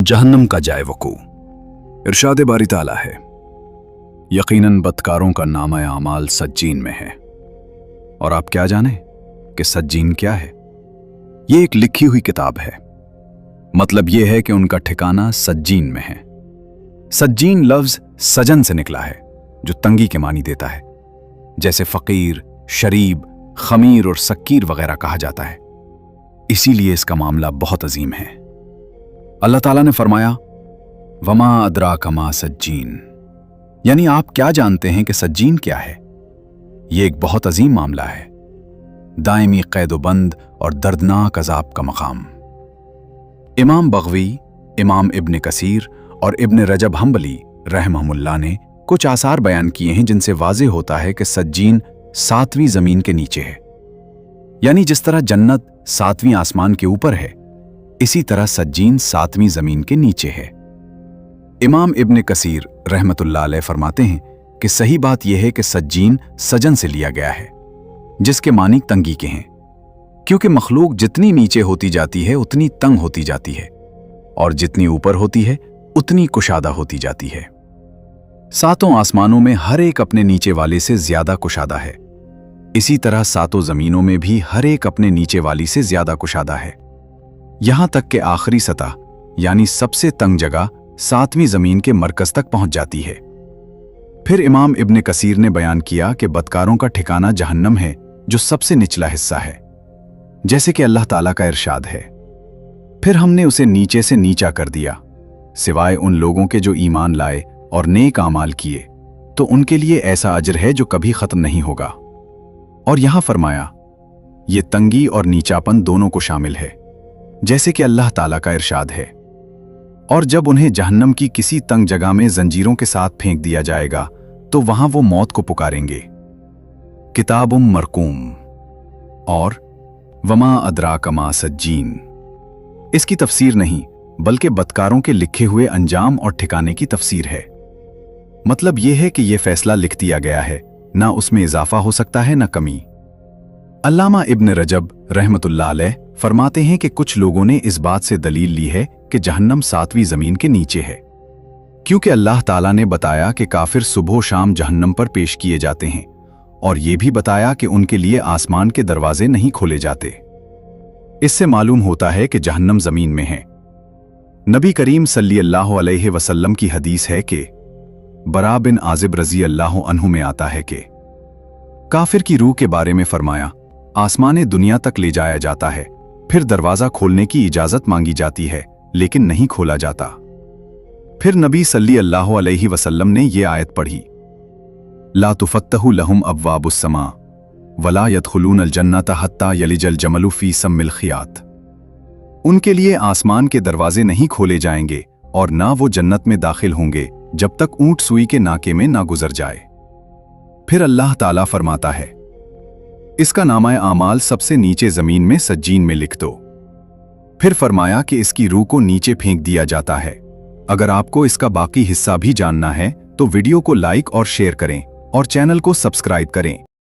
जहन्नम का जाए वकू। इरशाद बारी ताला है, यकीनन बदकारों का नामा आमाल सज्जीन में है। और आप क्या जाने कि सज्जीन क्या है? ये एक लिखी हुई किताब है। मतलब ये है कि उनका ठिकाना सज्जीन में है। सज्जीन लफ्ज सजन से निकला है, जो तंगी के मानी देता है, जैसे फकीर, शरीब, खमीर और सक्कीर वगैरह कहा जाता है। इसीलिए इसका मामला बहुत अजीम है। अल्लाह ताला ने फरमाया, वमा अदराक मा सज्जीन, यानी आप क्या जानते हैं कि सज्जीन क्या है? यह एक बहुत अजीम मामला है, दायमी कैदोबंद और दर्दनाक अजाब का मकाम। इमाम बग़वी, इमाम इब्न कसीर और इब्न रजब हम्बली रहमहुल्लाह ने कुछ आसार बयान किए हैं जिनसे वाज़ेह होता है कि सज्जीन 7वीं ज़मीन के नीचे है। यानी जिस तरह जन्नत 7वीं आसमान के ऊपर है, इसी तरह सज्जीन 7वीं ज़मीन के नीचे है। इमाम इब्न कसीर रहमतुल्लाह अलैह फरमाते हैं कि सही बात यह है कि सज्जीन सजन से लिया गया है, जिसके मानी तंगी के हैं, क्योंकि मखलूक जितनी नीचे होती जाती है उतनी तंग होती जाती है, और जितनी ऊपर होती है उतनी कुशादा होती जाती है। 7 आसमानों में हर एक अपने नीचे वाले से ज्यादा कुशादा है। इसी तरह 7 ज़मीनों में भी हर एक अपने नीचे वाली से ज्यादा कुशादा है, यहां तक कि आखिरी सतह यानी सबसे तंग जगह 7वीं ज़मीन के मरकज तक पहुंच जाती है। फिर इमाम इब्न कसीर ने बयान किया कि बदकारों का ठिकाना जहन्नम है, जो सबसे निचला हिस्सा है, जैसे कि अल्लाह ताला का इरशाद है, फिर हमने उसे नीचे से नीचा कर दिया, सिवाय उन लोगों के जो ईमान लाए और नेक आमाल किए, तो उनके लिए ऐसा अजर है जो कभी खत्म नहीं होगा। और यहां फरमाया, ये तंगी और नीचापन दोनों को शामिल है, जैसे कि अल्लाह ताला का इरशाद है, और जब उन्हें जहन्नम की किसी तंग जगह में जंजीरों के साथ फेंक दिया जाएगा तो वहां वो मौत को पुकारेंगे। किताबुम मरकूम और वमा अदराक मा सज्जीन, इसकी तफसीर नहीं बल्कि बदकारों के लिखे हुए अंजाम और ठिकाने की तफसीर है। मतलब यह है कि यह फैसला लिख दिया गया है, ना उसमें इजाफा हो सकता है ना कमी। अल्लामा इब्न रजब रहमतुल्लाह अलैह फरमाते हैं कि कुछ लोगों ने इस बात से दलील ली है कि जहन्नम 7वीं ज़मीन के नीचे है, क्योंकि अल्लाह ताला ने बताया कि काफिर सुबह शाम जहन्नम पर पेश किए जाते हैं, और यह भी बताया कि उनके लिए आसमान के दरवाजे नहीं खोले जाते। इससे मालूम होता है कि जहन्नम ज़मीन में है। नबी करीम सल्लल्लाहु अलैहि वसल्लम की हदीस है कि बरा बिन आजिब रज़ी अल्लाह अन्हु में आता है कि काफिर की रूह के बारे में फरमाया, आसमाने दुनिया तक ले जाया जाता है, फिर दरवाजा खोलने की इजाजत मांगी जाती है, लेकिन नहीं खोला जाता। फिर नबी सल्लल्लाहु अलैहि वसल्लम ने ये आयत पढ़ी, ला तुफत्तहु लहुम अब्वाबुस समा वला यदखुलूनल जन्नता हत्ता यलिजल जमलु फी सम्मिल खियात। उनके लिए आसमान के दरवाजे नहीं खोले जाएंगे और ना वो जन्नत में दाखिल होंगे जब तक ऊंट सुई के नाके में ना गुजर जाए। फिर अल्लाह ताला फरमाता है, इसका नामा आमाल सबसे नीचे जमीन में सज्जीन में लिख दो। फिर फरमाया कि इसकी रूह को नीचे फेंक दिया जाता है। अगर आपको इसका बाकी हिस्सा भी जानना है तो वीडियो को लाइक और शेयर करें और चैनल को सब्सक्राइब करें।